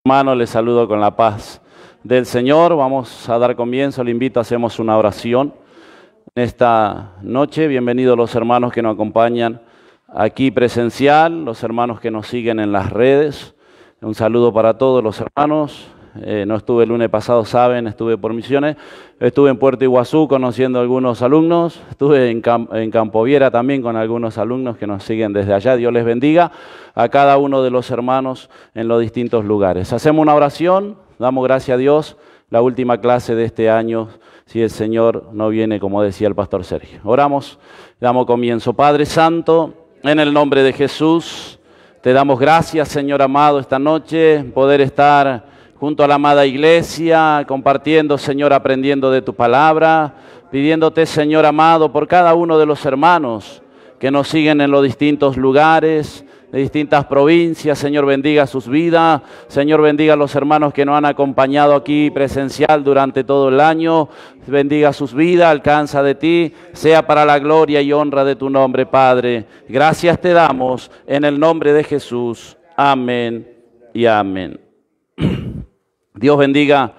Hermano, les saludo con la paz del Señor. Vamos a dar comienzo. Le invito, hacemos una oración en esta noche. Bienvenidos los hermanos que nos acompañan aquí presencial, los hermanos que nos siguen en las redes. Un saludo para todos los hermanos. No estuve el lunes pasado, saben, estuve por misiones. Estuve en Puerto Iguazú conociendo a algunos alumnos. Estuve en Campo Viera también con algunos alumnos que nos siguen desde allá. Dios les bendiga a cada uno de los hermanos en los distintos lugares. Hacemos una oración, damos gracias a Dios. La última clase de este año, si el Señor no viene, como decía el pastor Sergio. Oramos, damos comienzo. Padre Santo, en el nombre de Jesús, te damos gracias, Señor amado, esta noche, poder estar junto a la amada iglesia, compartiendo, Señor, aprendiendo de tu palabra, pidiéndote, Señor amado, por cada uno de los hermanos que nos siguen en los distintos lugares, de distintas provincias. Señor, bendiga sus vidas. Señor, bendiga a los hermanos que nos han acompañado aquí presencial durante todo el año. Bendiga sus vidas, alcanza de ti, sea para la gloria y honra de tu nombre, Padre. Gracias te damos en el nombre de Jesús. Amén y amén. Dios bendiga a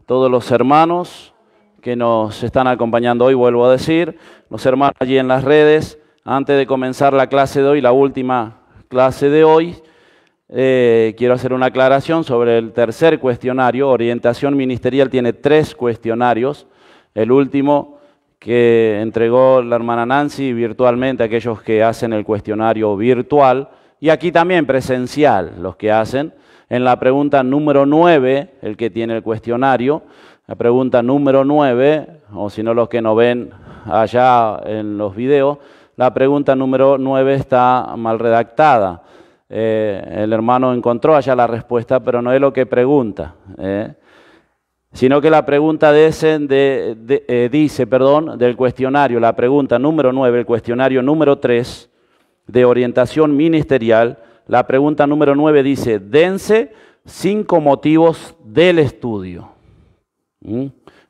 todos los hermanos que nos están acompañando hoy, vuelvo a decir, los hermanos allí en las redes. Antes de comenzar la clase de hoy, la última clase de hoy, quiero hacer una aclaración sobre el tercer cuestionario. Orientación Ministerial tiene 3 cuestionarios. El último que entregó la hermana Nancy virtualmente a aquellos que hacen el cuestionario virtual, y aquí también presencial, los que hacen. En la pregunta número 9, el que tiene el cuestionario, la pregunta número 9, o si no los que nos ven allá en los videos, la pregunta número 9 está mal redactada. El hermano encontró allá la respuesta, pero no es lo que pregunta, sino que la pregunta dice, del cuestionario, la pregunta número 9, el cuestionario número 3 de orientación ministerial. La pregunta número 9 dice, dense 5 motivos del estudio.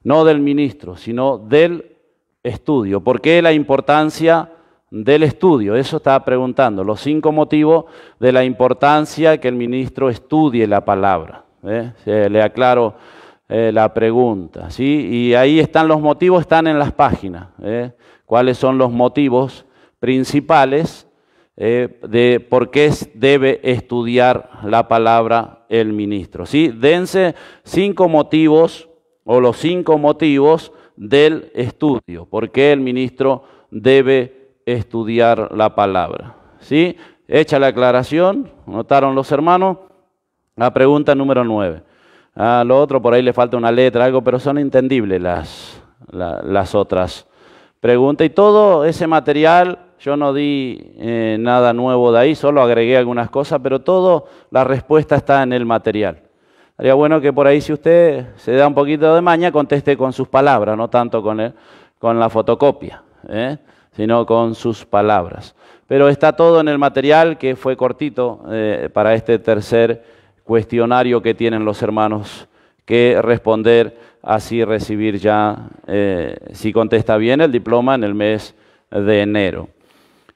No del ministro, sino del estudio. ¿Por qué la importancia del estudio? Eso estaba preguntando. Los 5 motivos de la importancia que el ministro estudie la palabra. Le aclaro la pregunta, ¿sí? Y ahí están los motivos, están en las páginas. ¿Cuáles son los motivos principales de por qué debe estudiar la palabra el ministro? ¿Sí? Dense 5 motivos o los 5 motivos del estudio. ¿Por qué el ministro debe estudiar la palabra? ¿Sí? Hecha la aclaración, ¿notaron los hermanos? La pregunta número 9. Lo otro por ahí le falta una letra, algo, pero son entendibles las otras preguntas. Y todo ese material, yo no di nada nuevo de ahí, solo agregué algunas cosas, pero todo, la respuesta está en el material. Sería bueno que por ahí, si usted se da un poquito de maña, conteste con sus palabras, no tanto con la fotocopia, sino con sus palabras. Pero está todo en el material, que fue cortito para este tercer cuestionario que tienen los hermanos que responder, así recibir ya, si contesta bien, el diploma en el mes de enero.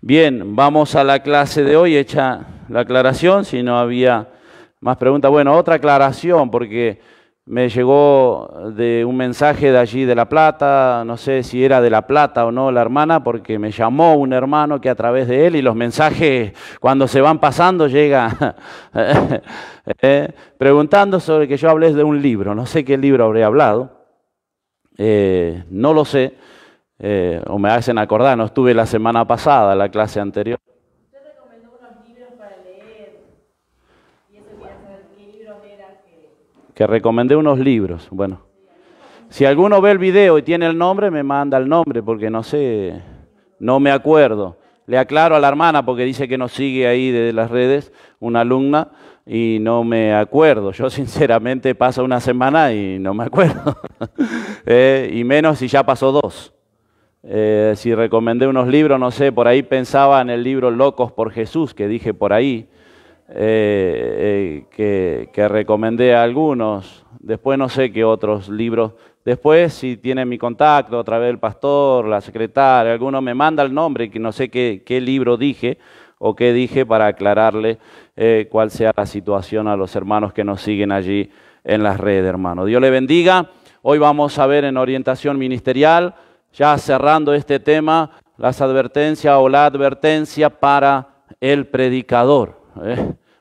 Bien, vamos a la clase de hoy, hecha la aclaración, si no había más preguntas. Bueno, otra aclaración, porque me llegó de un mensaje de allí de La Plata, no sé si era de La Plata o no la hermana, porque me llamó un hermano que a través de él, y los mensajes cuando se van pasando llega preguntando sobre que yo hablé de un libro. No sé qué libro habré hablado, no lo sé. O me hacen acordar, no estuve la semana pasada, la clase anterior. Usted recomendó unos libros para leer, y eso quería saber qué libros eran. Que recomendé unos libros. Bueno, si alguno ve el video y tiene el nombre, me manda el nombre, porque no sé, no me acuerdo. Le aclaro a la hermana, porque dice que nos sigue ahí de las redes, una alumna, y no me acuerdo. Yo sinceramente pasa una semana y no me acuerdo. Y menos si ya pasó 2. Si recomendé unos libros, no sé, por ahí pensaba en el libro Locos por Jesús, que dije por ahí, que recomendé a algunos. Después no sé qué otros libros. Después, si tiene mi contacto, a través del pastor, la secretaria, alguno me manda el nombre, que no sé qué libro dije, o qué dije para aclararle cuál sea la situación a los hermanos que nos siguen allí en las redes, hermano. Dios le bendiga. Hoy vamos a ver en orientación ministerial, ya cerrando este tema, las advertencias o la advertencia para el predicador,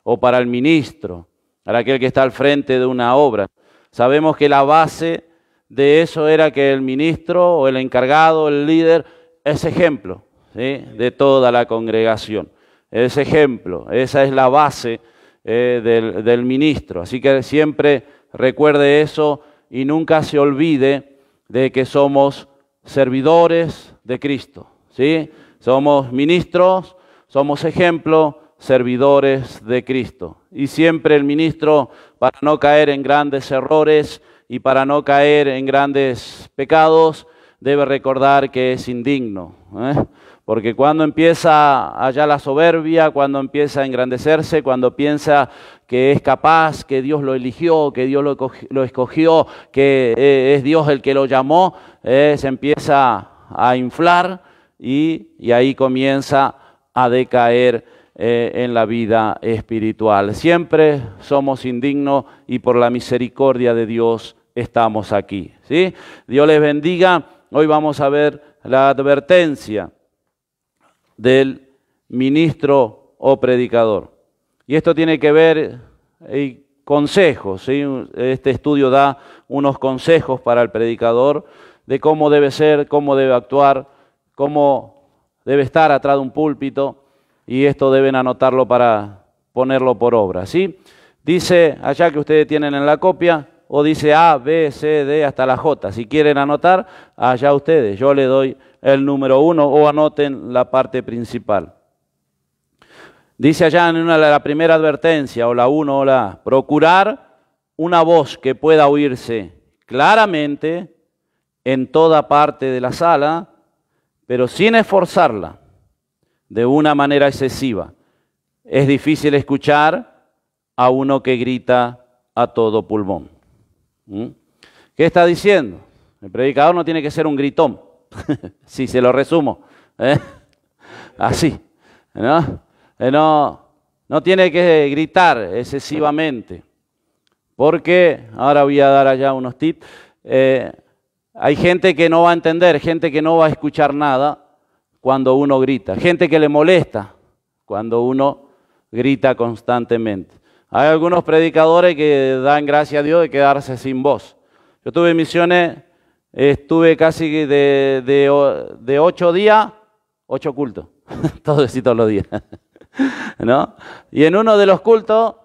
o para el ministro, para aquel que está al frente de una obra. Sabemos que la base de eso era que el ministro o el encargado, el líder, es ejemplo, ¿sí?, de toda la congregación. Es ejemplo, esa es la base del ministro. Así que siempre recuerde eso y nunca se olvide de que somos servidores de Cristo, ¿sí? Somos ministros, somos ejemplo, servidores de Cristo. Y siempre el ministro, para no caer en grandes errores y para no caer en grandes pecados, debe recordar que es indigno, porque cuando empieza allá la soberbia, cuando empieza a engrandecerse, cuando piensa que es capaz, que Dios lo eligió, que Dios lo escogió, que es Dios el que lo llamó, se empieza a inflar y ahí comienza a decaer en la vida espiritual. Siempre somos indignos y por la misericordia de Dios estamos aquí, ¿sí? Dios les bendiga. Hoy vamos a ver la advertencia del ministro o predicador. Y esto tiene que ver consejos, ¿sí? Este estudio da unos consejos para el predicador de cómo debe ser, cómo debe actuar, cómo debe estar atrás de un púlpito, y esto deben anotarlo para ponerlo por obra, ¿sí? Dice allá que ustedes tienen en la copia, o dice A, B, C, D hasta la J. Si quieren anotar, allá ustedes. Yo le doy el número 1 o anoten la parte principal. Dice allá en la primera advertencia, o la 1 o la A, procurar una voz que pueda oírse claramente en toda parte de la sala, pero sin esforzarla de una manera excesiva. Es difícil escuchar a uno que grita a todo pulmón. ¿Qué está diciendo? El predicador no tiene que ser un gritón, si se lo resumo, así, ¿no? No tiene que gritar excesivamente, porque, ahora voy a dar allá unos tips, hay gente que no va a entender, gente que no va a escuchar nada cuando uno grita, gente que le molesta cuando uno grita constantemente. Hay algunos predicadores que dan gracias a Dios de quedarse sin voz. Yo tuve en misiones, estuve casi de 8 días, 8 cultos, todos los días, ¿no? Y en uno de los cultos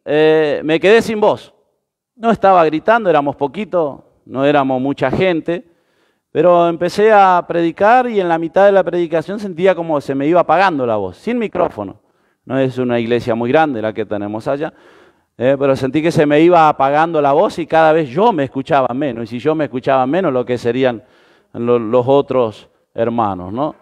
me quedé sin voz. No estaba gritando, éramos poquitos, no éramos mucha gente, pero empecé a predicar y en la mitad de la predicación sentía como se me iba apagando la voz, sin micrófono. No es una iglesia muy grande la que tenemos allá, pero sentí que se me iba apagando la voz y cada vez yo me escuchaba menos. Y si yo me escuchaba menos, lo que serían los otros hermanos, ¿no?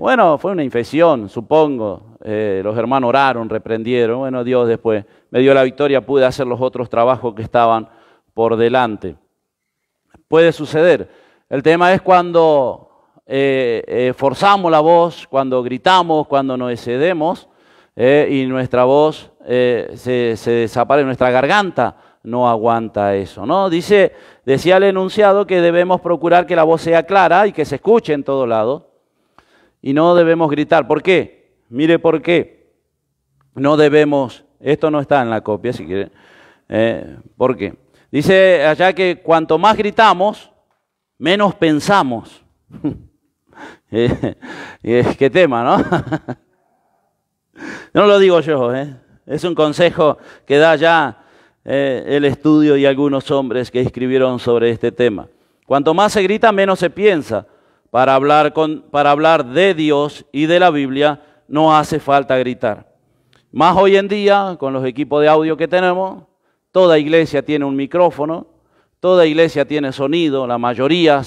Bueno, fue una infección, supongo. Los hermanos oraron, reprendieron. Bueno, Dios después me dio la victoria, pude hacer los otros trabajos que estaban por delante. Puede suceder. El tema es cuando forzamos la voz, cuando gritamos, cuando nos excedemos, y nuestra voz se desaparece, nuestra garganta no aguanta eso, ¿no? Decía el enunciado que debemos procurar que la voz sea clara y que se escuche en todo lado, y no debemos gritar. ¿Por qué? Mire por qué. No debemos, esto no está en la copia si quieren, ¿por qué? Dice allá que cuanto más gritamos, menos pensamos. Qué tema, ¿no? No lo digo yo, es un consejo que da ya el estudio y algunos hombres que escribieron sobre este tema. Cuanto más se grita, menos se piensa. Para hablar de Dios y de la Biblia no hace falta gritar. Más hoy en día, con los equipos de audio que tenemos, toda iglesia tiene un micrófono, toda iglesia tiene sonido, la mayoría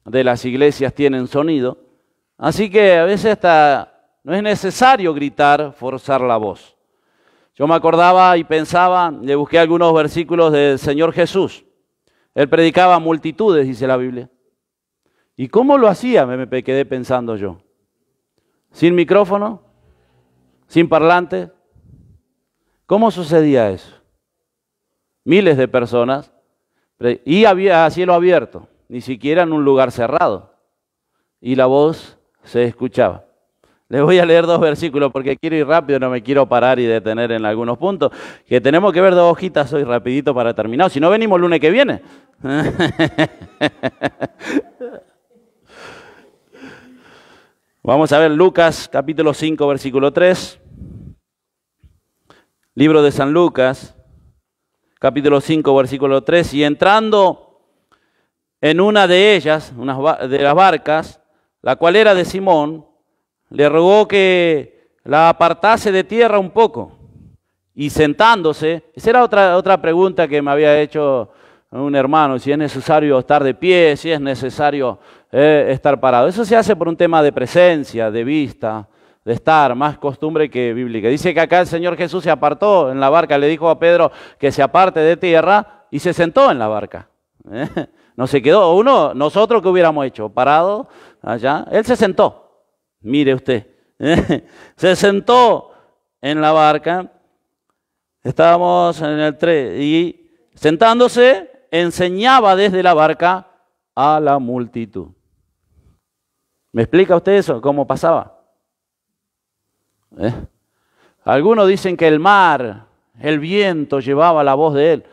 de las iglesias tienen sonido. Así que a veces hasta no es necesario gritar, forzar la voz. Yo me acordaba y pensaba, le busqué algunos versículos del Señor Jesús. Él predicaba a multitudes, dice la Biblia. ¿Y cómo lo hacía? Me quedé pensando yo. ¿Sin micrófono? sin parlantes. ¿Cómo sucedía eso? Miles de personas y había cielo abierto, ni siquiera en un lugar cerrado. Y la voz se escuchaba. Les voy a leer 2 versículos porque quiero ir rápido, no me quiero parar y detener en algunos puntos, que tenemos que ver 2 hojitas hoy rapidito para terminar, si no venimos el lunes que viene. Vamos a ver Lucas capítulo 5 versículo 3, libro de San Lucas, capítulo 5 versículo 3, y entrando en una de ellas, de las barcas, la cual era de Simón, le rogó que la apartase de tierra un poco, y sentándose, esa era otra pregunta que me había hecho un hermano, si es necesario estar de pie, si es necesario estar parado. Eso se hace por un tema de presencia, de vista, de estar, más costumbre que bíblica. Dice que acá el Señor Jesús se apartó en la barca, le dijo a Pedro que se aparte de tierra y se sentó en la barca. No se quedó, nosotros que hubiéramos hecho, parado allá, él se sentó. Mire usted, se sentó en la barca, estábamos en el 3, y sentándose enseñaba desde la barca a la multitud. ¿Me explica usted eso? ¿Cómo pasaba? Algunos dicen que el mar, el viento llevaba la voz de él,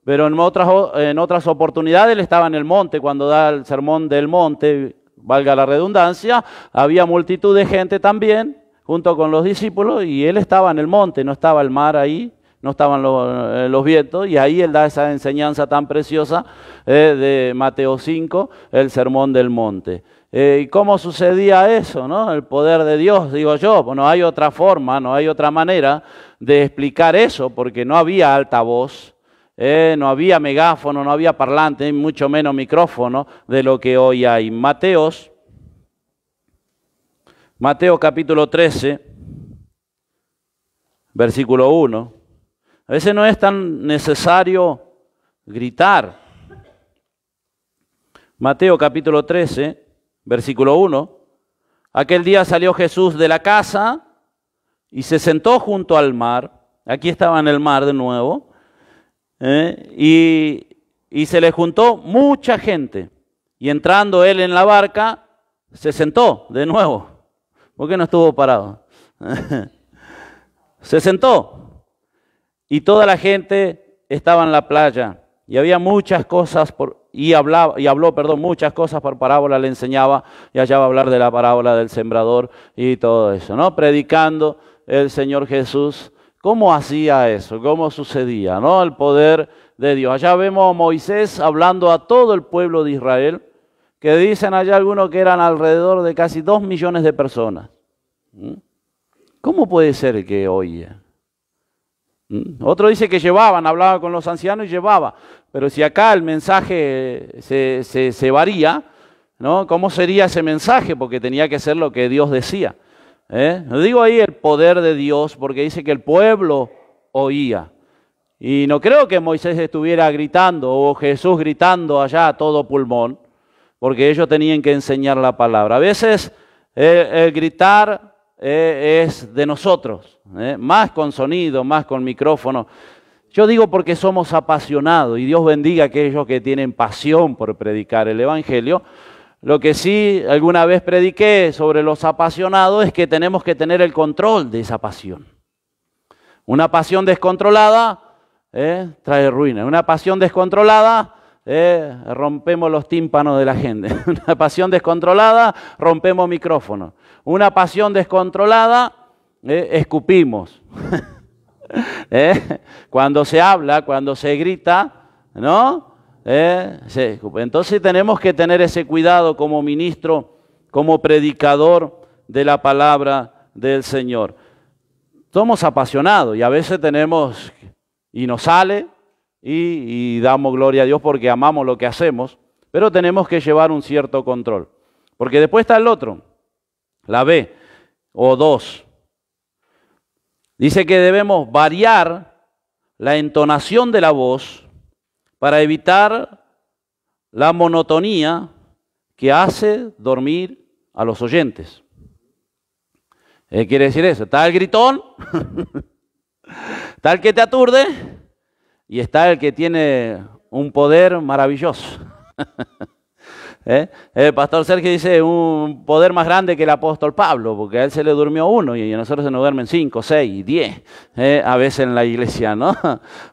pero en otras oportunidades él estaba en el monte, cuando da el sermón del monte, valga la redundancia, había multitud de gente también, junto con los discípulos, y él estaba en el monte, no estaba el mar ahí, no estaban los vientos, y ahí él da esa enseñanza tan preciosa de Mateo 5, el sermón del monte. ¿Y cómo sucedía eso, no? El poder de Dios, digo yo, pues no hay otra forma, no hay otra manera de explicar eso, porque no había altavoz, no había megáfono, no había parlante, mucho menos micrófono de lo que hoy hay. Mateo capítulo 13, versículo 1. A veces no es tan necesario gritar. Mateo capítulo 13, versículo 1. Aquel día salió Jesús de la casa y se sentó junto al mar. Aquí estaba en el mar de nuevo. Y se le juntó mucha gente. Y entrando él en la barca, se sentó de nuevo. ¿Por qué no estuvo parado? Se sentó. Y toda la gente estaba en la playa. Y había muchas cosas habló muchas cosas por parábola, le enseñaba, y allá va a hablar de la parábola del sembrador y todo eso, ¿no? Predicando el Señor Jesús. ¿Cómo hacía eso? ¿Cómo sucedía, no? El poder de Dios. Allá vemos a Moisés hablando a todo el pueblo de Israel, que dicen allá algunos que eran alrededor de casi 2 millones de personas. ¿Cómo puede ser que oía? Otro dice que hablaba con los ancianos y llevaba. Pero si acá el mensaje se varía, ¿no? ¿Cómo sería ese mensaje? Porque tenía que ser lo que Dios decía. No digo ahí el poder de Dios, porque dice que el pueblo oía. Y no creo que Moisés estuviera gritando o Jesús gritando allá a todo pulmón, porque ellos tenían que enseñar la palabra. A veces el gritar es de nosotros, más con sonido, más con micrófono. Yo digo porque somos apasionados, y Dios bendiga a aquellos que tienen pasión por predicar el Evangelio. Lo que sí alguna vez prediqué sobre los apasionados es que tenemos que tener el control de esa pasión. Una pasión descontrolada trae ruina. Una pasión descontrolada rompemos los tímpanos de la gente. Una pasión descontrolada rompemos micrófonos. Una pasión descontrolada escupimos. Cuando se habla, cuando se grita, ¿no? Entonces tenemos que tener ese cuidado como ministro, como predicador de la palabra del Señor. Somos apasionados y a veces tenemos, y nos sale, y damos gloria a Dios porque amamos lo que hacemos, pero tenemos que llevar un cierto control. Porque después está el otro, la B, o 2. Dice que debemos variar la entonación de la voz para evitar la monotonía que hace dormir a los oyentes. Quiere decir eso, está el gritón, está el que te aturde y está el que tiene un poder maravilloso. El pastor Sergio dice un poder más grande que el apóstol Pablo, porque a él se le durmió uno y a nosotros se nos duermen 5, 6, 10, a veces en la iglesia, ¿no?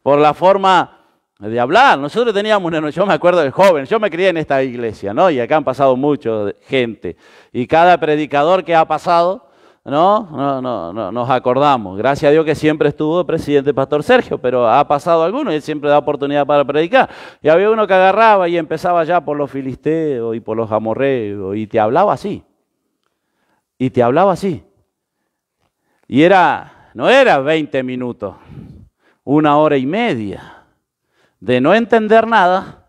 Por la forma de hablar. Nosotros teníamos, yo me acuerdo del joven, yo me crié en esta iglesia, ¿no? Y acá han pasado mucha gente. Y cada predicador que ha pasado, no, nos acordamos. Gracias a Dios que siempre estuvo el presidente Pastor Sergio, pero ha pasado alguno y él siempre da oportunidad para predicar. Y había uno que agarraba y empezaba ya por los filisteos y por los amorreos y te hablaba así. Y te hablaba así. Y no era 20 minutos, 1 hora y media de no entender nada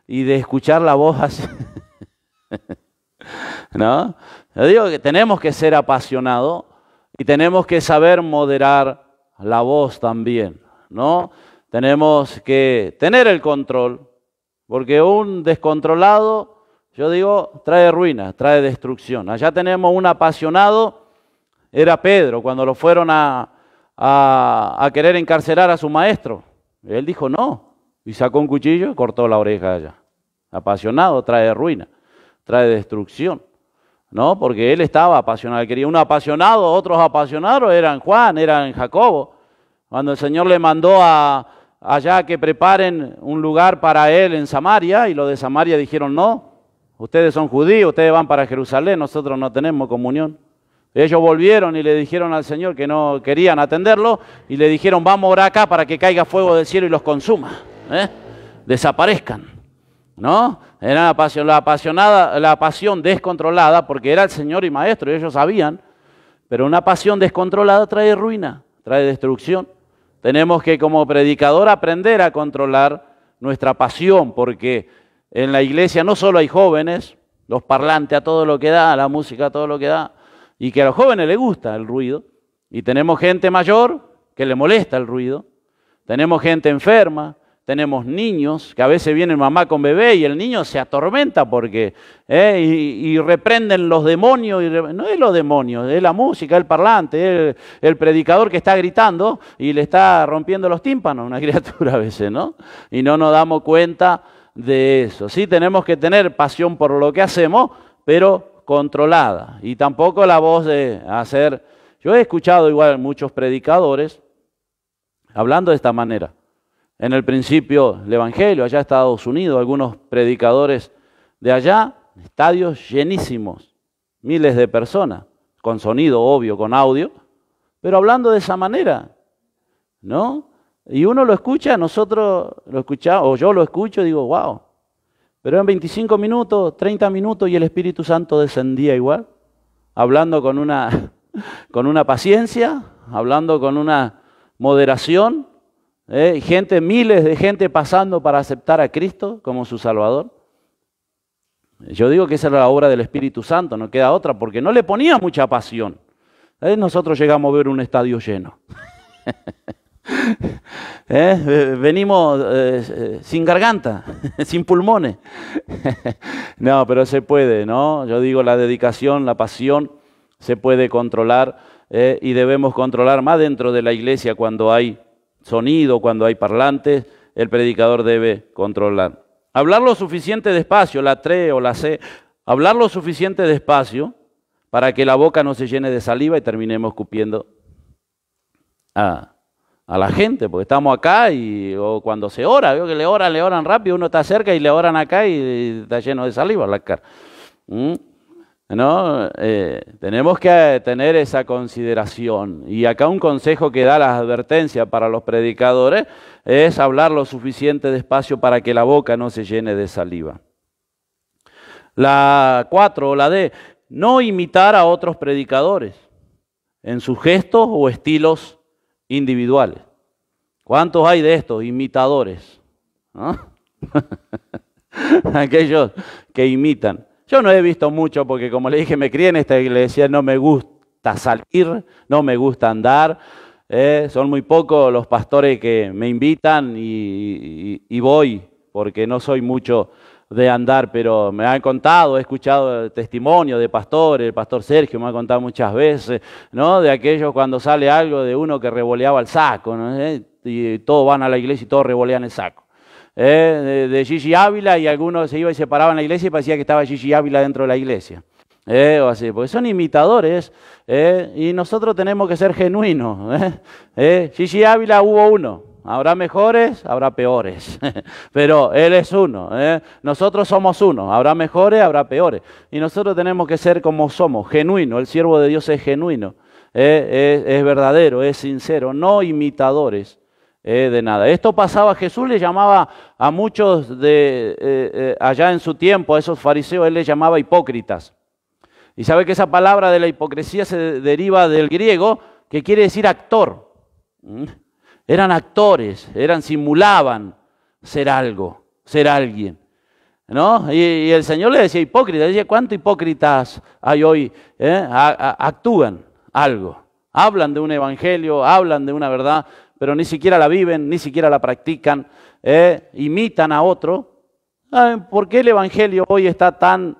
y de escuchar la voz así. ¿No? Yo digo que tenemos que ser apasionados y tenemos que saber moderar la voz también, ¿no? Tenemos que tener el control, porque un descontrolado, yo digo, trae ruina, trae destrucción. Allá tenemos un apasionado, era Pedro, cuando lo fueron a querer encarcelar a su maestro. Él dijo no, y sacó un cuchillo y cortó la oreja allá. Apasionado trae ruina, trae destrucción. ¿No? Porque él estaba apasionado, quería un apasionado, otros apasionados eran Juan, eran Jacobo. Cuando el Señor le mandó allá que preparen un lugar para él en Samaria, y los de Samaria dijeron no, ustedes son judíos, ustedes van para Jerusalén, nosotros no tenemos comunión. Ellos volvieron y le dijeron al Señor que no querían atenderlo, y le dijeron vamos a orar acá para que caiga fuego del cielo y los consuma, desaparezcan. ¿No? Era la pasión descontrolada, porque era el Señor y Maestro, y ellos sabían, pero una pasión descontrolada trae ruina, trae destrucción. Tenemos que como predicador aprender a controlar nuestra pasión, porque en la iglesia no solo hay jóvenes, los parlantes a todo lo que da, la música a todo lo que da, y que a los jóvenes les gusta el ruido, y tenemos gente mayor que le molesta el ruido, tenemos gente enferma, tenemos niños que a veces vienen mamá con bebé y el niño se atormenta porque y reprenden los demonios. No es los demonios, es la música, el parlante, el predicador que está gritando y le está rompiendo los tímpanos a una criatura a veces, ¿no? Y no nos damos cuenta de eso. Sí, tenemos que tener pasión por lo que hacemos, pero controlada. Y tampoco la voz de hacer... Yo he escuchado igual muchos predicadores hablando de esta manera. En el principio, el Evangelio, allá en Estados Unidos, algunos predicadores de allá, estadios llenísimos, miles de personas, con sonido, obvio, con audio, pero hablando de esa manera, ¿no? Y uno lo escucha, nosotros lo escuchamos, o yo lo escucho y digo, wow, pero en 25 minutos, 30 minutos y el Espíritu Santo descendía igual, hablando con una paciencia, hablando con una moderación, miles de gente pasando para aceptar a Cristo como su Salvador. Yo digo que esa era la obra del Espíritu Santo, no queda otra, porque no le ponía mucha pasión. Nosotros llegamos a ver un estadio lleno. Venimos sin garganta, sin pulmones. No, pero se puede, ¿no? Yo digo la dedicación, la pasión se puede controlar y debemos controlar más dentro de la iglesia cuando hay sonido, cuando hay parlantes, el predicador debe controlar. Hablar lo suficiente despacio, la 3 o la C, hablar lo suficiente despacio para que la boca no se llene de saliva y terminemos escupiendo a la gente, porque estamos acá o cuando se ora, veo que le oran rápido, uno está cerca y le oran acá y está lleno de saliva la cara. ¿No? Tenemos que tener esa consideración. Y acá un consejo que da las advertencias para los predicadores es hablar lo suficiente despacio para que la boca no se llene de saliva. La 4 o la D, no imitar a otros predicadores en sus gestos o estilos individuales. ¿Cuántos hay de estos imitadores? ¿No? Aquellos que imitan. Yo no he visto mucho porque, como le dije, me crié en esta iglesia, no me gusta salir, no me gusta andar. Son muy pocos los pastores que me invitan y voy, porque no soy mucho de andar, pero me han contado, he escuchado testimonio de pastores, el pastor Sergio me ha contado muchas veces, ¿no? De aquellos cuando sale algo de uno que revoleaba el saco, ¿no? Y todos van a la iglesia y todos revolean el saco. De Gigi Ávila, y algunos se iban y se paraban en la iglesia y parecía que estaba Gigi Ávila dentro de la iglesia. O así, porque son imitadores, y nosotros tenemos que ser genuinos. Gigi Ávila hubo uno. Habrá mejores, habrá peores, pero Él es uno. Nosotros somos uno, habrá mejores, habrá peores. Y nosotros tenemos que ser como somos, genuinos. El siervo de Dios es genuino, es verdadero, es sincero, no imitadores de nada. Esto pasaba, Jesús le llamaba a muchos allá en su tiempo, a esos fariseos, Él les llamaba hipócritas. Y sabe que esa palabra de la hipocresía se deriva del griego, que quiere decir actor. Eran actores, simulaban ser algo, ser alguien, ¿no? Y el Señor le decía hipócrita, decía, ¿cuántos hipócritas hay hoy? Actúan algo, hablan de un evangelio, hablan de una verdad, pero ni siquiera la viven, ni siquiera la practican, imitan a otro. ¿Por qué el evangelio hoy está tan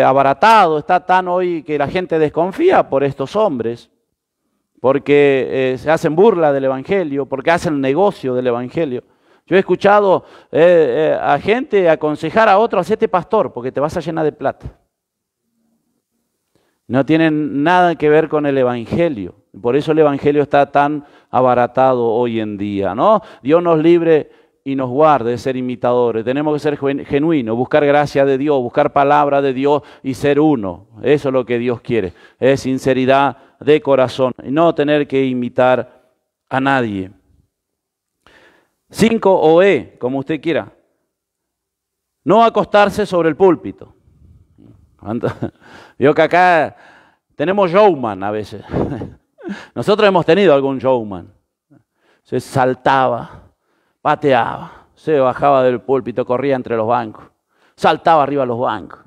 abaratado, está tan hoy que la gente desconfía? Por estos hombres. Porque se hacen burla del evangelio, porque hacen negocio del evangelio. Yo he escuchado a gente aconsejar a otro, hacete pastor, porque te vas a llenar de plata. No tienen nada que ver con el evangelio. Por eso el evangelio está tan abaratado hoy en día, ¿no? Dios nos libre y nos guarde de ser imitadores. Tenemos que ser genuinos, buscar gracia de Dios, buscar palabra de Dios y ser uno. Eso es lo que Dios quiere, es sinceridad de corazón y no tener que imitar a nadie. 5 o como usted quiera. No acostarse sobre el púlpito. Vio que acá tenemos showman a veces. Nosotros hemos tenido algún showman. Se saltaba, pateaba, se bajaba del púlpito, corría entre los bancos, saltaba arriba de los bancos.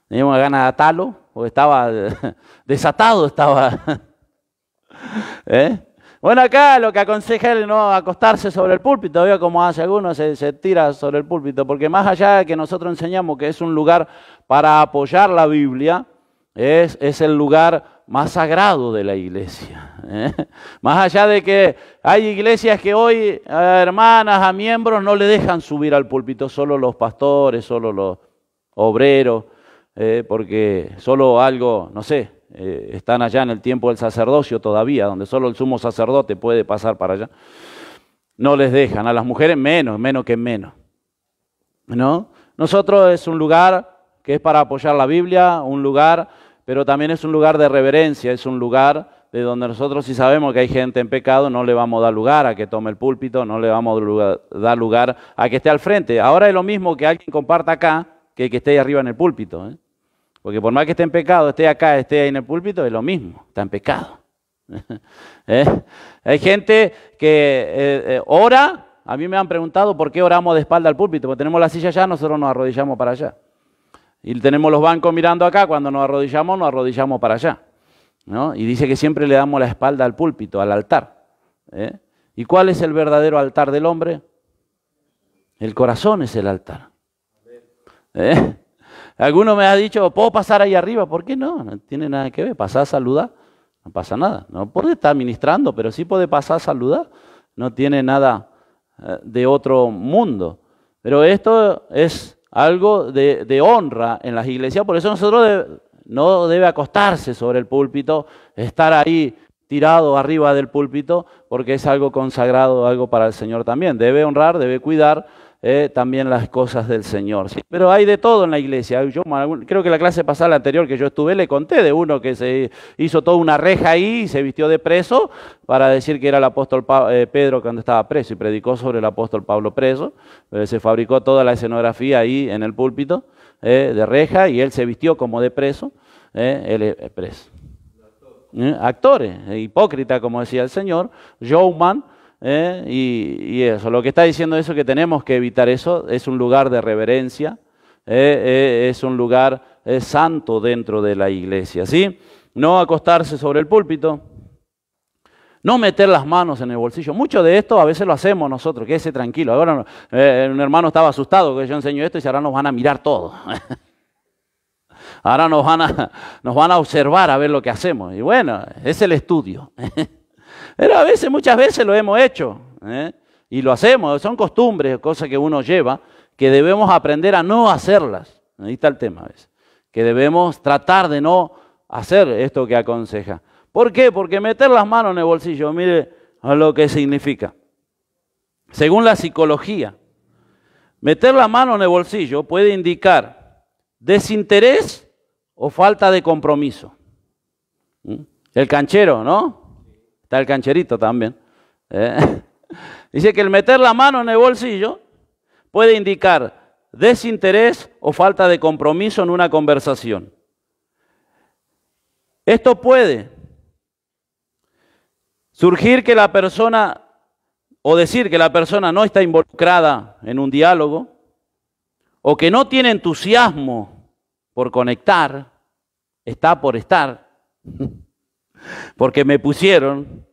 Teníamos ganas de atarlo, porque estaba desatado, estaba. Bueno, acá lo que aconseja es no acostarse sobre el púlpito, veo como hace algunos, se tira sobre el púlpito, porque más allá de que nosotros enseñamos que es un lugar para apoyar la Biblia, es el lugar más sagrado de la iglesia. Más allá de que hay iglesias que hoy a hermanas, a miembros no le dejan subir al púlpito, solo los pastores, solo los obreros, porque solo algo, no sé, están allá en el tiempo del sacerdocio todavía, donde solo el sumo sacerdote puede pasar para allá. No les dejan, a las mujeres menos que menos, ¿no? Nosotros es un lugar que es para apoyar la Biblia, un lugar, pero también es un lugar de reverencia, es un lugar de donde nosotros, si sabemos que hay gente en pecado, no le vamos a dar lugar a que tome el púlpito, no le vamos a dar lugar a que esté al frente. Ahora es lo mismo que alguien comparta acá que esté ahí arriba en el púlpito, porque por más que esté en pecado, esté acá, esté ahí en el púlpito, es lo mismo, está en pecado. Hay gente que ora. A mí me han preguntado por qué oramos de espalda al púlpito, porque tenemos la silla allá, nosotros nos arrodillamos para allá. Y tenemos los bancos mirando acá, cuando nos arrodillamos para allá, ¿no? Y dice que siempre le damos la espalda al púlpito, al altar. ¿Y cuál es el verdadero altar del hombre? El corazón es el altar. Alguno me ha dicho, ¿puedo pasar ahí arriba? ¿Por qué no? No tiene nada que ver, pasar a saludar, no pasa nada. No puede estar ministrando, pero sí puede pasar a saludar, no tiene nada de otro mundo. Pero esto es algo de honra en las iglesias, por eso nosotros no debe acostarse sobre el púlpito, estar ahí tirado arriba del púlpito, porque es algo consagrado, algo para el Señor también. Debe honrar, debe cuidar también las cosas del Señor. ¿Sí? Pero hay de todo en la iglesia. Yo creo que la clase pasada, la anterior que yo estuve, le conté de uno que se hizo toda una reja ahí y se vistió de preso para decir que era el apóstol Pedro cuando estaba preso y predicó sobre el apóstol Pablo preso. Se fabricó toda la escenografía ahí en el púlpito de reja y él se vistió como de preso. Él es preso. Actores, hipócrita, como decía el Señor, showman. Y eso, lo que está diciendo eso, que tenemos que evitar eso, es un lugar de reverencia, es un lugar santo dentro de la iglesia, ¿sí? No acostarse sobre el púlpito, No meter las manos en el bolsillo. Mucho de esto a veces lo hacemos nosotros, quédese tranquilo. Ahora un hermano estaba asustado que yo enseño esto y dice, ahora nos van a mirar todo. Ahora nos van a observar a ver lo que hacemos. Y bueno, es el estudio. Pero a veces, muchas veces lo hemos hecho. Y lo hacemos, son costumbres, cosas que uno lleva, que debemos aprender a no hacerlas. Ahí está el tema a veces. Que debemos tratar de no hacer esto que aconseja. ¿Por qué? Porque meter las manos en el bolsillo, mire a lo que significa. Según la psicología, meter la mano en el bolsillo puede indicar desinterés o falta de compromiso. El canchero, ¿no? Está el cancherito también. Dice que el meter la mano en el bolsillo puede indicar desinterés o falta de compromiso en una conversación. Esto puede surgir que la persona, o decir que la persona no está involucrada en un diálogo, o que no tiene entusiasmo por conectar, está por estar, porque me pusieron,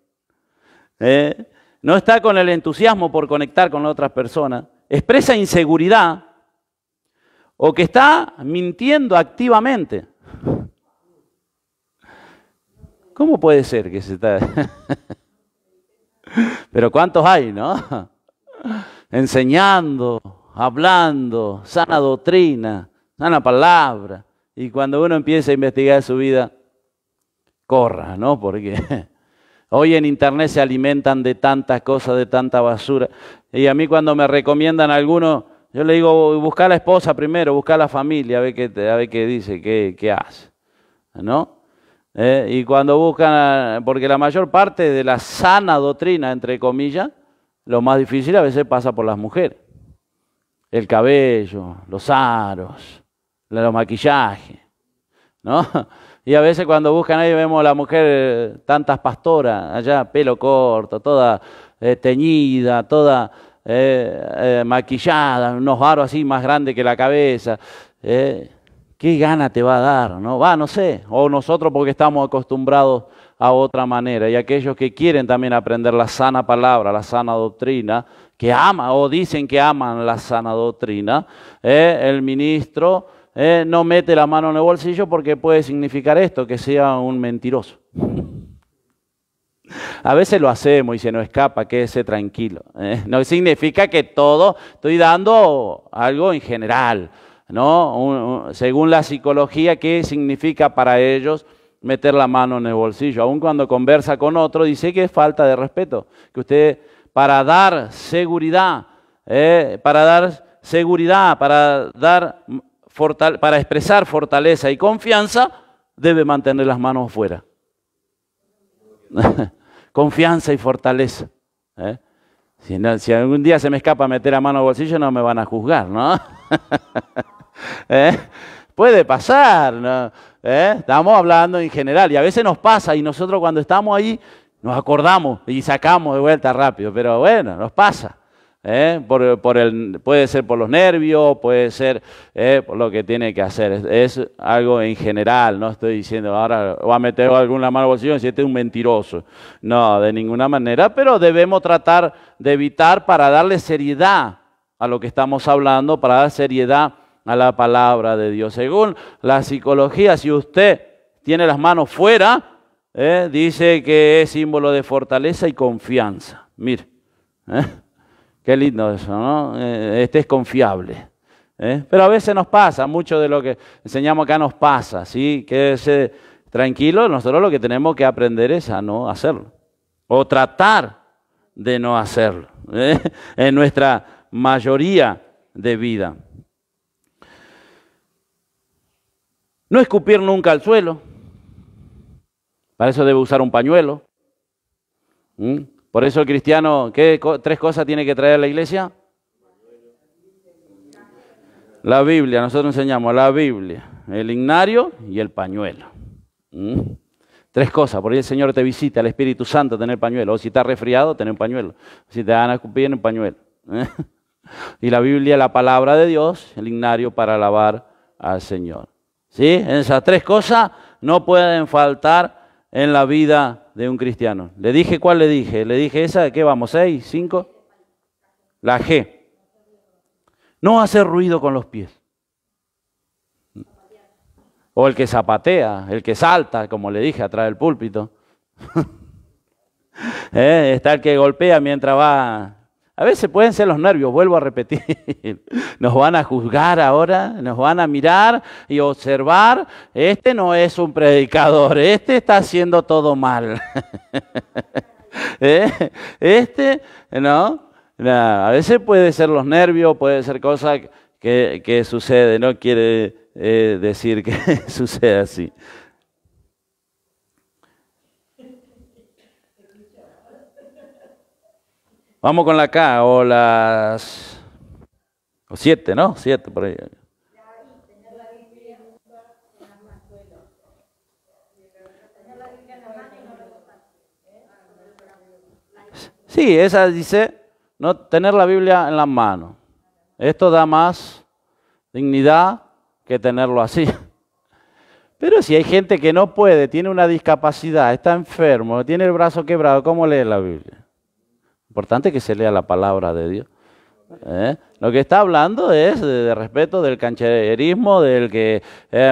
no está con el entusiasmo por conectar con otras personas, expresa inseguridad, o que está mintiendo activamente. ¿Cómo puede ser que se está...? Pero ¿cuántos hay, no? Enseñando, hablando, sana doctrina, sana palabra. Y cuando uno empieza a investigar su vida, corra, ¿no? Porque hoy en internet se alimentan de tantas cosas, de tanta basura. Y a mí cuando me recomiendan algunos, yo le digo, busca a la esposa primero, busca a la familia, a ver qué dice, qué hace, ¿no? Y cuando buscan, porque la mayor parte de la sana doctrina, entre comillas, lo más difícil a veces pasa por las mujeres. El cabello, los aros, los maquillajes, ¿no? Y a veces cuando buscan ahí vemos a la mujer, tantas pastoras, allá pelo corto, toda teñida, toda maquillada, unos aros así más grandes que la cabeza. ¿Qué gana te va a dar? No sé. O nosotros porque estamos acostumbrados a otra manera. Y aquellos que quieren también aprender la sana palabra, la sana doctrina, que aman o dicen que aman la sana doctrina, el ministro no mete la mano en el bolsillo porque puede significar esto, que sea un mentiroso. A veces lo hacemos y se nos escapa, quédese tranquilo. No significa que todo, estoy dando algo en general, ¿no? Según la psicología, ¿qué significa para ellos meter la mano en el bolsillo? Aun cuando conversa con otro, dice que es falta de respeto. Que usted, para dar seguridad, para expresar fortaleza y confianza, debe mantener las manos fuera. Confianza y fortaleza. Si algún día se me escapa meter la mano al bolsillo, no me van a juzgar, ¿no? Puede pasar, ¿no? Estamos hablando en general y a veces nos pasa y nosotros cuando estamos ahí nos acordamos y sacamos de vuelta rápido, pero bueno, nos pasa. Puede ser por los nervios, puede ser por lo que tiene que hacer. Es algo en general, no estoy diciendo ahora voy a meter alguna mano al bolsillo y si este es un mentiroso. No, de ninguna manera, pero debemos tratar de evitar para darle seriedad a lo que estamos hablando, para dar seriedad a la palabra de Dios. Según la psicología, si usted tiene las manos fuera, dice que es símbolo de fortaleza y confianza. Mire, qué lindo eso, ¿no? Este es confiable. Pero a veces nos pasa, mucho de lo que enseñamos acá nos pasa, ¿sí? Quédese tranquilo, nosotros lo que tenemos que aprender es a no hacerlo. O tratar de no hacerlo, en nuestra mayoría de vida. No escupir nunca al suelo. Para eso debe usar un pañuelo. Por eso el cristiano, ¿qué tres cosas tiene que traer a la iglesia? La Biblia, nosotros enseñamos la Biblia, el himnario y el pañuelo. Tres cosas, por ahí el Señor te visita, el Espíritu Santo, tener pañuelo. O si estás resfriado, tener un pañuelo. Si te van a escupir, un pañuelo. Y la Biblia, la palabra de Dios, el himnario para alabar al Señor. ¿Sí? Esas tres cosas no pueden faltar en la vida de un cristiano. ¿Le dije cuál le dije? Le dije esa, ¿qué vamos? ¿6? ¿5? La G. No hacer ruido con los pies. O el que zapatea, el que salta, como le dije, atrás del púlpito. Está el que golpea mientras va. A veces pueden ser los nervios, vuelvo a repetir. Nos van a juzgar ahora, nos van a mirar y observar. Este no es un predicador, este está haciendo todo mal. Este, no. A veces puede ser los nervios, puede ser cosas que sucede, no quiere decir que suceda así. Vamos con la K, o las 7, ¿no? 7 por ahí. Sí, esa dice, no tener la Biblia en la mano. Esto da más dignidad que tenerlo así. Pero si hay gente que no puede, tiene una discapacidad, está enfermo, tiene el brazo quebrado, ¿cómo lee la Biblia? Importante que se lea la palabra de Dios. Lo que está hablando es de respeto del cancherismo, del que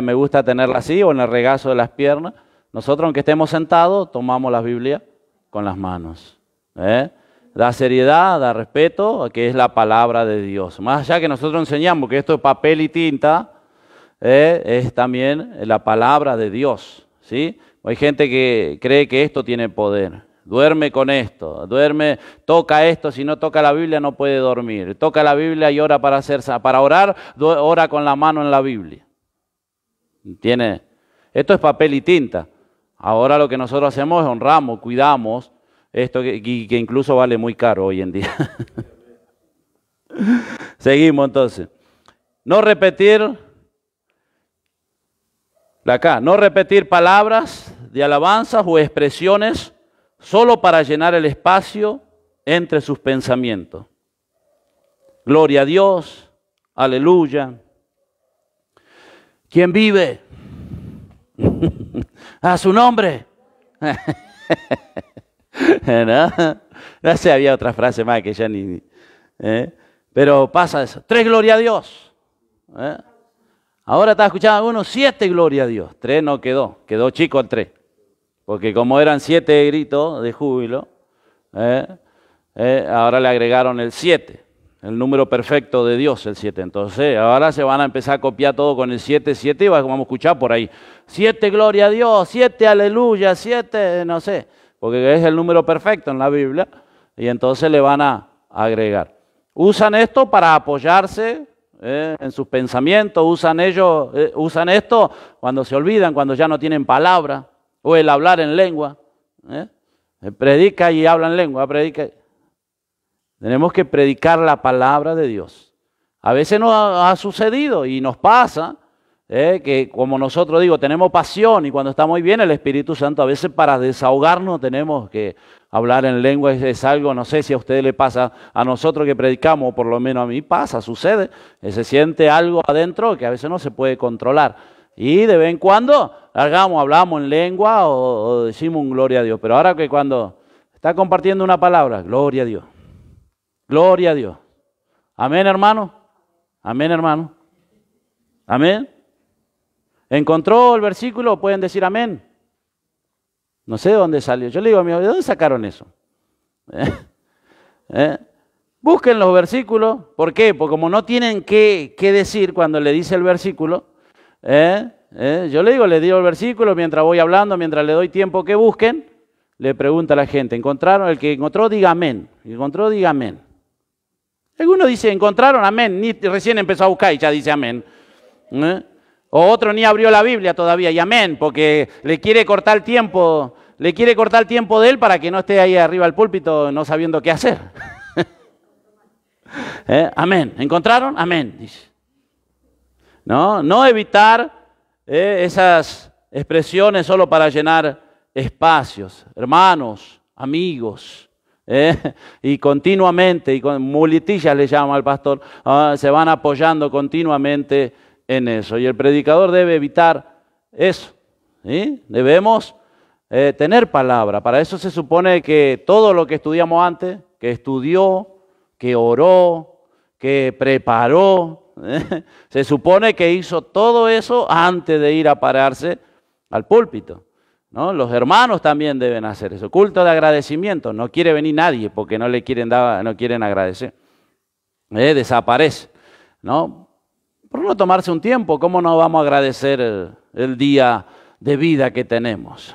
me gusta tenerla así o en el regazo de las piernas. Nosotros, aunque estemos sentados, tomamos la Biblia con las manos. Da seriedad, da respeto, que es la palabra de Dios. Más allá que nosotros enseñamos que esto es papel y tinta, es también la palabra de Dios, ¿sí? Hay gente que cree que esto tiene poder. Duerme con esto, toca esto, si no toca la Biblia no puede dormir. Toca la Biblia y ora para orar, ora con la mano en la Biblia. ¿Entiende? Esto es papel y tinta. Ahora lo que nosotros hacemos es honramos, cuidamos esto que incluso vale muy caro hoy en día. Seguimos entonces. No repetir, no repetir palabras de alabanzas o expresiones solo para llenar el espacio entre sus pensamientos. Gloria a Dios, aleluya. ¿Quién vive? A su nombre. No sé, había otra frase más que ya ni... Pero pasa eso. 3 gloria a Dios. Ahora está escuchando algunos 7 gloria a Dios. 3 no quedó chico el 3. Porque como eran 7 gritos de júbilo, ahora le agregaron el 7, el número perfecto de Dios, el 7. Entonces ahora se van a empezar a copiar todo con el 7 y vamos a escuchar por ahí. 7 gloria a Dios, 7 aleluya, 7 no sé, porque es el número perfecto en la Biblia y entonces le van a agregar. Usan esto para apoyarse en sus pensamientos, usan esto cuando se olvidan, cuando ya no tienen palabra. O el hablar en lengua. Predica y habla en lengua. Predica. Tenemos que predicar la palabra de Dios. A veces nos ha sucedido y nos pasa que como nosotros tenemos pasión y cuando está muy bien el Espíritu Santo, a veces para desahogarnos tenemos que hablar en lengua. Es algo, no sé si a ustedes le pasa, a nosotros que predicamos, o por lo menos a mí pasa, sucede. Se siente algo adentro que a veces no se puede controlar. Y de vez en cuando hablamos en lengua o decimos un gloria a Dios. Pero ahora que cuando está compartiendo una palabra, gloria a Dios. Gloria a Dios. Amén, hermano. Amén, hermano. Amén. ¿Encontró el versículo? Pueden decir amén. No sé de dónde salió. Yo le digo a mi amigo, ¿de dónde sacaron eso? Busquen los versículos. ¿Por qué? Porque como no tienen qué decir cuando le dice el versículo, yo le digo el versículo mientras voy hablando, mientras le doy tiempo que busquen, le pregunta a la gente, ¿encontraron? El que encontró diga amén. El que encontró diga amén. Algunos dicen, ¿encontraron? Amén. Ni recién empezó a buscar y ya dice amén. O otro ni abrió la Biblia todavía y amén, porque le quiere cortar el tiempo de él para que no esté ahí arriba del púlpito no sabiendo qué hacer. Amén. ¿Encontraron? Amén. Dice. No evitar esas expresiones solo para llenar espacios, hermanos, amigos, y continuamente, y con muletillas le llama al pastor, se van apoyando continuamente en eso. Y el predicador debe evitar eso. ¿Sí? Debemos tener palabra. Para eso se supone que todo lo que estudiamos antes, que estudió, que oró, que preparó, se supone que hizo todo eso antes de ir a pararse al púlpito, ¿no? Los hermanos también deben hacer eso. Culto de agradecimiento. No quiere venir nadie porque no le quieren dar, no quieren agradecer. Desaparece, ¿no? Por no tomarse un tiempo, ¿cómo no vamos a agradecer el día de vida que tenemos?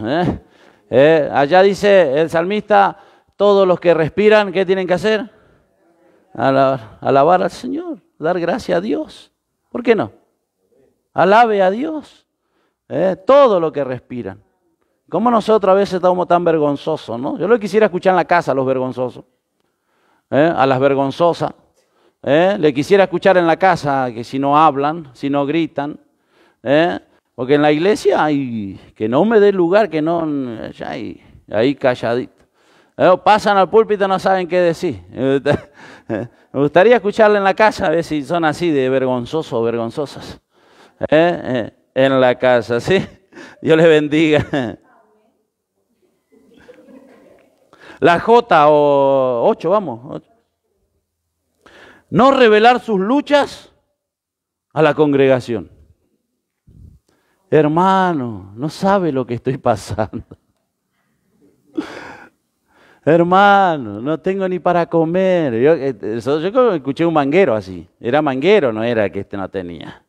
Allá dice el salmista, todos los que respiran, ¿qué tienen que hacer? Alabar al Señor, dar gracias a Dios. ¿Por qué no? Alabe a Dios. Todo lo que respiran. ¿Cómo nosotros a veces estamos tan vergonzosos, no? Yo lo quisiera escuchar en la casa a los vergonzosos, a las vergonzosas. Le quisiera escuchar en la casa que si no hablan, si no gritan. Porque en la iglesia hay que no me dé lugar, que no, ya ahí calladito. Pasan al púlpito y no saben qué decir. Me gustaría escucharle en la casa a ver si son así de vergonzosos o vergonzosas. En la casa, ¿sí? Dios les bendiga. La J o 8, vamos. 8. No revelar sus luchas a la congregación. Hermano, no sabe lo que estoy pasando. Hermano, no tengo ni para comer. Yo escuché un manguero así. Era manguero, no era que no tenía.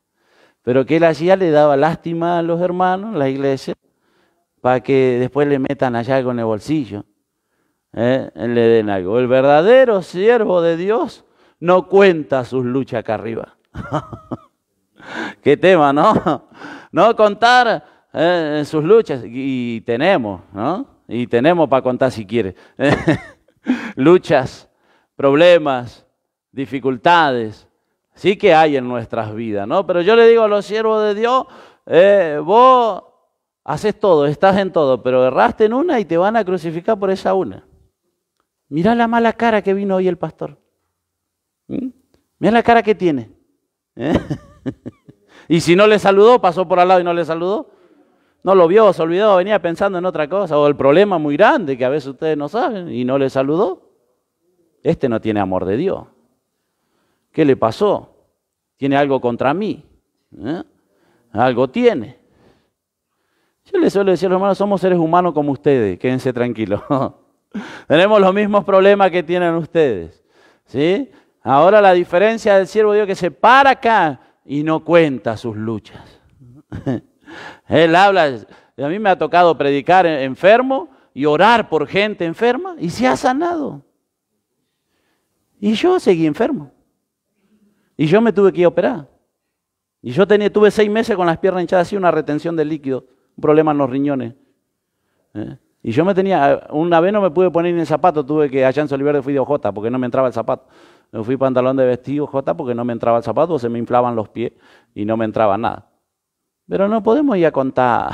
Pero que él hacía, le daba lástima a los hermanos, la iglesia, para que después le metan allá con el bolsillo. Le den algo. El verdadero siervo de Dios no cuenta sus luchas acá arriba. Qué tema, ¿no? No contar sus luchas. Y tenemos, ¿no? Y tenemos para contar si quiere. Luchas, problemas, dificultades. Sí que hay en nuestras vidas, ¿no? Pero yo le digo a los siervos de Dios, vos haces todo, estás en todo, pero erraste en una y te van a crucificar por esa una. Mirá la mala cara que vino hoy el pastor. Mirá la cara que tiene. Y si no le saludó, pasó por al lado y no le saludó. No lo vio, se olvidó, venía pensando en otra cosa. O el problema muy grande que a veces ustedes no saben y no le saludó. Este no tiene amor de Dios. ¿Qué le pasó? Tiene algo contra mí. Algo tiene. Yo les suelo decir a los hermanos, somos seres humanos como ustedes, quédense tranquilos. Tenemos los mismos problemas que tienen ustedes. ¿Sí? Ahora la diferencia del siervo de Dios que se para acá y no cuenta sus luchas. Él habla, a mí me ha tocado predicar enfermo y orar por gente enferma y se ha sanado. Y yo seguí enfermo. Y yo me tuve que ir a operar. Y yo tuve 6 meses con las piernas hinchadas así, una retención de líquido, un problema en los riñones. Y yo una vez no me pude poner ni el zapato, tuve que allá en Soliverde fui de OJ porque no me entraba el zapato. Me fui pantalón de vestido OJ porque no me entraba el zapato, se me inflaban los pies y no me entraba nada. Pero no podemos ir a contar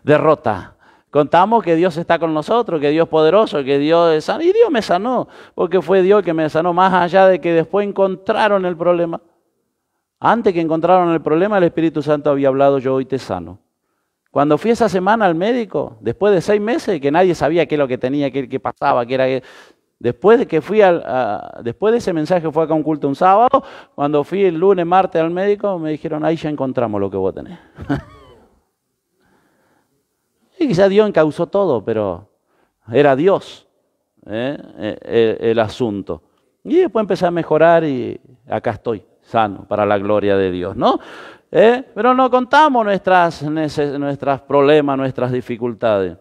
derrota. Contamos que Dios está con nosotros, que Dios es poderoso, que Dios es sano. Y Dios me sanó, porque fue Dios que me sanó, más allá de que después encontraron el problema. Antes que encontraron el problema, el Espíritu Santo había hablado, yo hoy te sano. Cuando fui esa semana al médico, después de 6 meses, que nadie sabía qué es lo que tenía, qué pasaba, qué era. Después de que después de ese mensaje fue acá a un culto un sábado, cuando fui el lunes, martes al médico, me dijeron, ahí ya encontramos lo que vos tenés. Y quizás Dios encauzó todo, pero era Dios el asunto. Y después empecé a mejorar y acá estoy, sano, para la gloria de Dios, ¿no? Pero no contamos nuestros problemas, nuestras dificultades,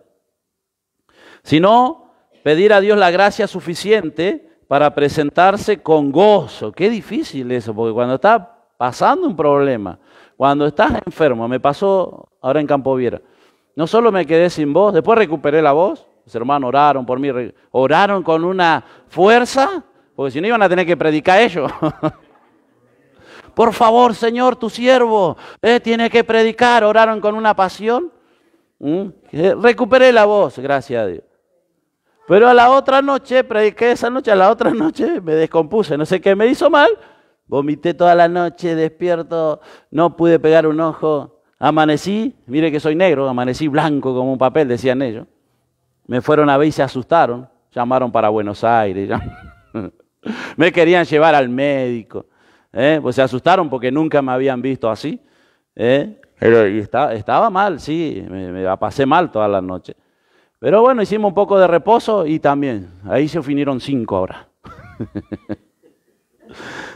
sino pedir a Dios la gracia suficiente para presentarse con gozo. Qué difícil eso, porque cuando estás pasando un problema, cuando estás enfermo, me pasó ahora en Campo Viera, no solo me quedé sin voz, después recuperé la voz, los hermanos oraron por mí, oraron con una fuerza, porque si no iban a tener que predicar ellos. Por favor, Señor, tu siervo tiene que predicar, oraron con una pasión. Recuperé la voz, gracias a Dios. Pero a la otra noche, prediqué esa noche, a la otra noche me descompuse, no sé qué me hizo mal, vomité toda la noche, despierto, no pude pegar un ojo. Amanecí, mire que soy negro, amanecí blanco como un papel, decían ellos. Me fueron a ver y se asustaron, llamaron para Buenos Aires. Me querían llevar al médico, pues se asustaron porque nunca me habían visto así. Pero estaba mal, sí, me la pasé mal toda la noche. Pero bueno, hicimos un poco de reposo y también, ahí se vinieron 5 horas.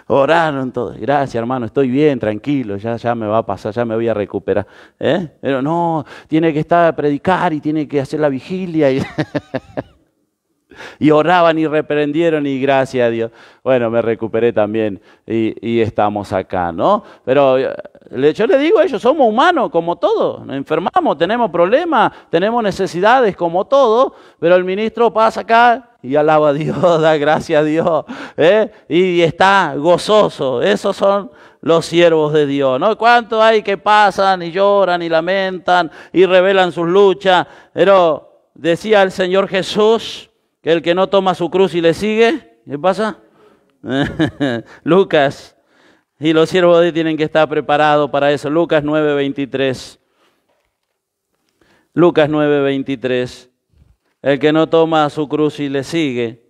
Oraron todos, gracias hermano, estoy bien, tranquilo, ya me va a pasar, ya me voy a recuperar. Pero no, tiene que estar a predicar y tiene que hacer la vigilia. Y oraban y reprendieron y gracias a Dios. Bueno, me recuperé también y estamos acá, ¿no? Pero yo le digo a ellos, somos humanos como todos, nos enfermamos, tenemos problemas, tenemos necesidades como todos, pero el ministro pasa acá y alaba a Dios, da gracias a Dios, y está gozoso. Esos son los siervos de Dios, ¿no? ¿Cuántos hay que pasan y lloran y lamentan y revelan sus luchas? Pero decía el Señor Jesús que el que no toma su cruz y le sigue, ¿qué pasa? Lucas, y los siervos de Dios tienen que estar preparados para eso. Lucas 9:23. Lucas 9:23. El que no toma su cruz y le sigue.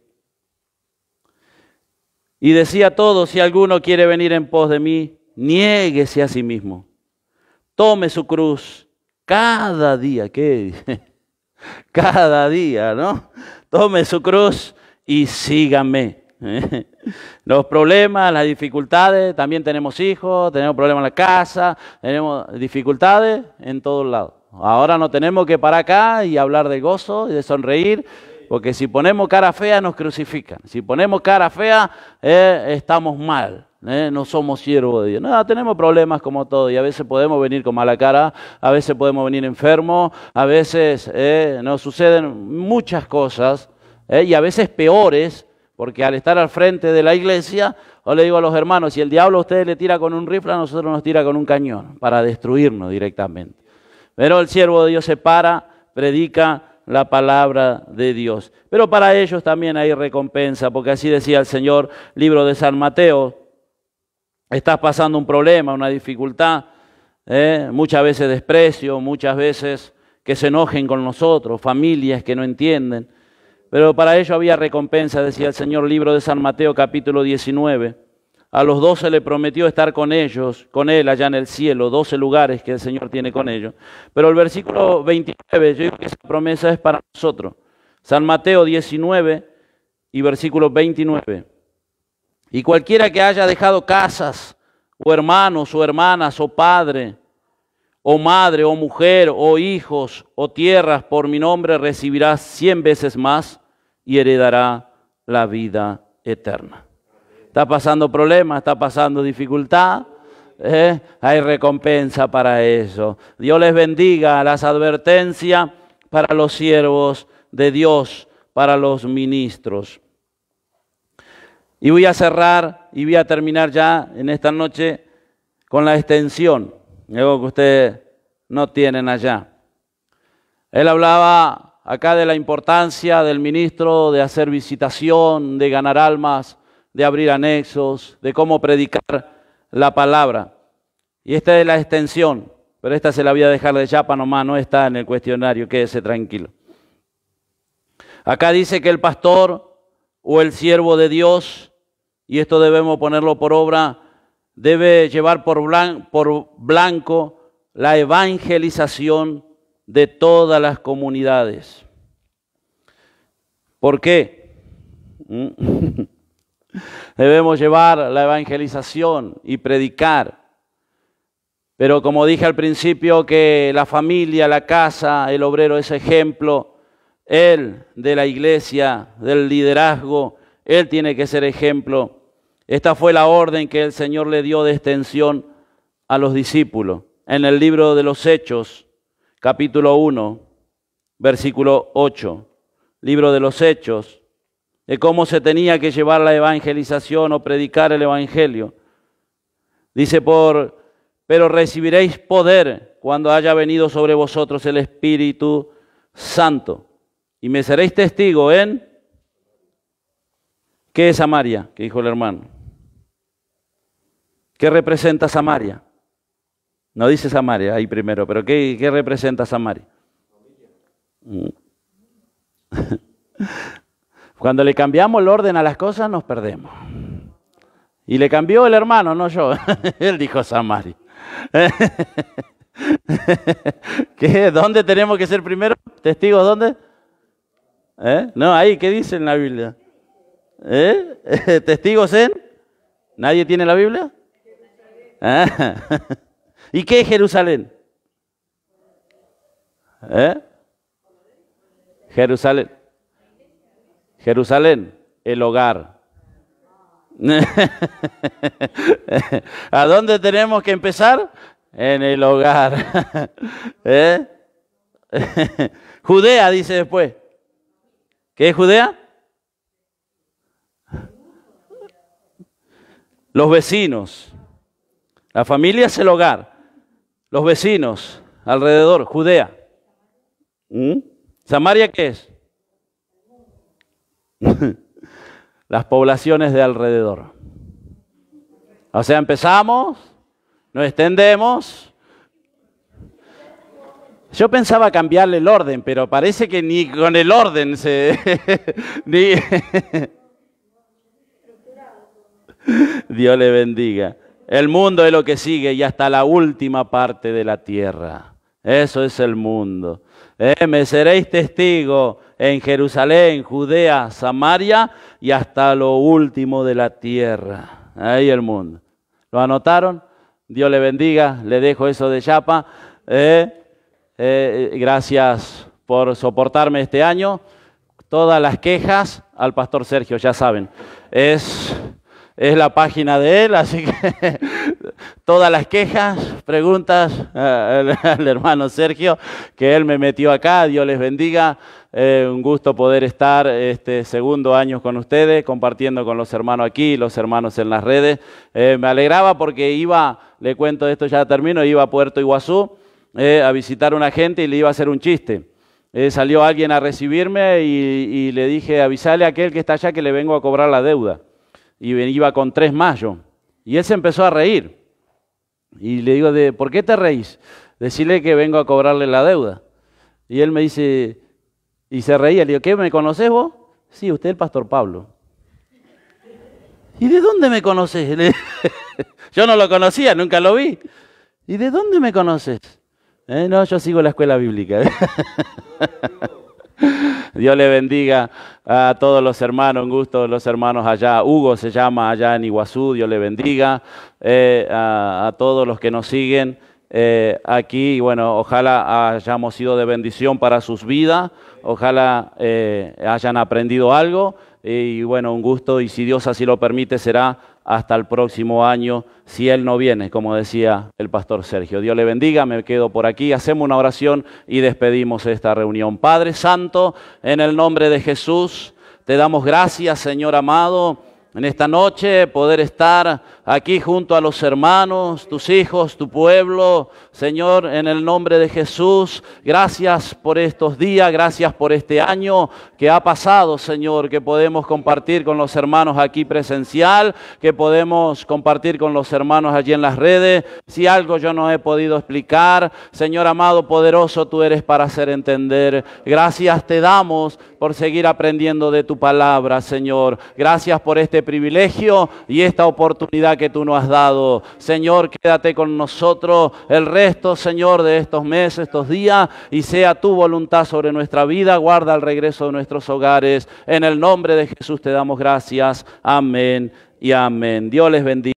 Y decía a todos, si alguno quiere venir en pos de mí, niéguese a sí mismo. Tome su cruz cada día. ¿Qué? Cada día, ¿no? Tome su cruz y sígame. Los problemas, las dificultades, también tenemos hijos, tenemos problemas en la casa, tenemos dificultades en todos lados. Ahora no tenemos que parar acá y hablar de gozo y de sonreír, porque si ponemos cara fea nos crucifican. Si ponemos cara fea estamos mal. No somos siervos de Dios. No, tenemos problemas como todo y a veces podemos venir con mala cara, a veces podemos venir enfermos, a veces nos suceden muchas cosas y a veces peores, porque al estar al frente de la iglesia, yo le digo a los hermanos, si el diablo a ustedes le tira con un rifle, a nosotros nos tira con un cañón para destruirnos directamente. Pero el siervo de Dios se para, predica la palabra de Dios. Pero para ellos también hay recompensa, porque así decía el Señor, libro de San Mateo. Estás pasando un problema, una dificultad, muchas veces desprecio, muchas veces que se enojen con nosotros, familias que no entienden. Pero para ello había recompensa, decía el Señor, libro de San Mateo capítulo 19. A los 12 le prometió estar con ellos, con Él allá en el cielo, 12 lugares que el Señor tiene con ellos. Pero el versículo 29, yo digo que esa promesa es para nosotros. San Mateo 19 y versículo 29. Y cualquiera que haya dejado casas, o hermanos, o hermanas, o padre, o madre, o mujer, o hijos, o tierras, por mi nombre recibirá 100 veces más y heredará la vida eterna. Está pasando problemas, está pasando dificultad, hay recompensa para eso. Dios les bendiga, las advertencias para los siervos de Dios, para los ministros. Y voy a cerrar y voy a terminar ya en esta noche con la extensión, algo que ustedes no tienen allá. Él hablaba acá de la importancia del ministro, de hacer visitación, de ganar almas, de abrir anexos, de cómo predicar la palabra. Y esta es la extensión, pero esta se la voy a dejar de chapa nomás, no está en el cuestionario, quédese tranquilo. Acá dice que el pastor o el siervo de Dios, y esto debemos ponerlo por obra, debe llevar por blanco la evangelización de todas las comunidades. ¿Por qué? Debemos llevar la evangelización y predicar. Pero como dije al principio, que la familia, la casa, el obrero es ejemplo, él de la iglesia, del liderazgo, él tiene que ser ejemplo. Esta fue la orden que el Señor le dio de extensión a los discípulos. En el libro de los Hechos, capítulo 1, versículo 8. Libro de los Hechos, de cómo se tenía que llevar la evangelización o predicar el evangelio. Dice, pero recibiréis poder cuando haya venido sobre vosotros el Espíritu Santo. Y me seréis testigo en... ¿Qué es Samaria? Que dijo el hermano. ¿Qué representa Samaria? No dice Samaria ahí primero, pero ¿qué representa Samaria? Mm. Cuando le cambiamos el orden a las cosas nos perdemos. Y le cambió el hermano, no yo. Él dijo Samaria. ¿Qué? ¿Dónde tenemos que ser primero? ¿Testigos dónde? No, ahí, ¿qué dice en la Biblia? ¿Testigos en? ¿Nadie tiene la Biblia? Ah. ¿Y qué es Jerusalén? Jerusalén. Jerusalén, el hogar. ¿A dónde tenemos que empezar? En el hogar. Judea, dice después. ¿Qué es Judea? Los vecinos. La familia es el hogar. Los vecinos alrededor, Judea. ¿Samaria qué es? Las poblaciones de alrededor. O sea, empezamos, nos extendemos. Yo pensaba cambiarle el orden, pero parece que ni con el orden se... Dios le bendiga. El mundo es lo que sigue y hasta la última parte de la tierra. Eso es el mundo. Me seréis testigo en Jerusalén, Judea, Samaria y hasta lo último de la tierra. Ahí el mundo. ¿Lo anotaron? Dios le bendiga. Le dejo eso de chapa. Gracias por soportarme este año. Todas las quejas al pastor Sergio, ya saben. Es la página de él, así que todas las quejas, preguntas al hermano Sergio, que él me metió acá. Dios les bendiga. Un gusto poder estar este segundo año con ustedes, compartiendo con los hermanos aquí, los hermanos en las redes. Me alegraba porque le cuento esto, ya termino, iba a Puerto Iguazú a visitar a una gente y le iba a hacer un chiste. Salió alguien a recibirme y le dije, avisale a aquel que está allá que le vengo a cobrar la deuda. Y iba con 3 más yo. Y él se empezó a reír. Y le digo, ¿por qué te reís? Decirle que vengo a cobrarle la deuda. Y él me dice, y se reía. Le digo, ¿qué, me conocés vos? Sí, usted es el pastor Pablo. ¿Y de dónde me conocés? Yo no lo conocía, nunca lo vi. ¿Y de dónde me conoces? No, yo sigo la escuela bíblica. Dios le bendiga a todos los hermanos, un gusto los hermanos allá. Hugo se llama allá en Iguazú, Dios le bendiga. A todos los que nos siguen aquí, bueno, ojalá hayamos sido de bendición para sus vidas, ojalá hayan aprendido algo. Y bueno, un gusto, y si Dios así lo permite, será hasta el próximo año, si Él no viene, como decía el pastor Sergio. Dios le bendiga, me quedo por aquí, hacemos una oración y despedimos esta reunión. Padre Santo, en el nombre de Jesús, te damos gracias, Señor amado, en esta noche poder estar aquí junto a los hermanos, tus hijos, tu pueblo. Señor, en el nombre de Jesús, gracias por estos días, gracias por este año que ha pasado, Señor, que podemos compartir con los hermanos aquí presencial, que podemos compartir con los hermanos allí en las redes. Si algo yo no he podido explicar, Señor amado, poderoso, tú eres para hacer entender. Gracias te damos por seguir aprendiendo de tu palabra, Señor. Gracias por este privilegio y esta oportunidad que tú nos has dado. Señor, quédate con nosotros el resto, Señor, de estos meses, estos días, y sea tu voluntad sobre nuestra vida. Guarda el regreso de nuestros hogares. En el nombre de Jesús te damos gracias. Amén y amén. Dios les bendiga.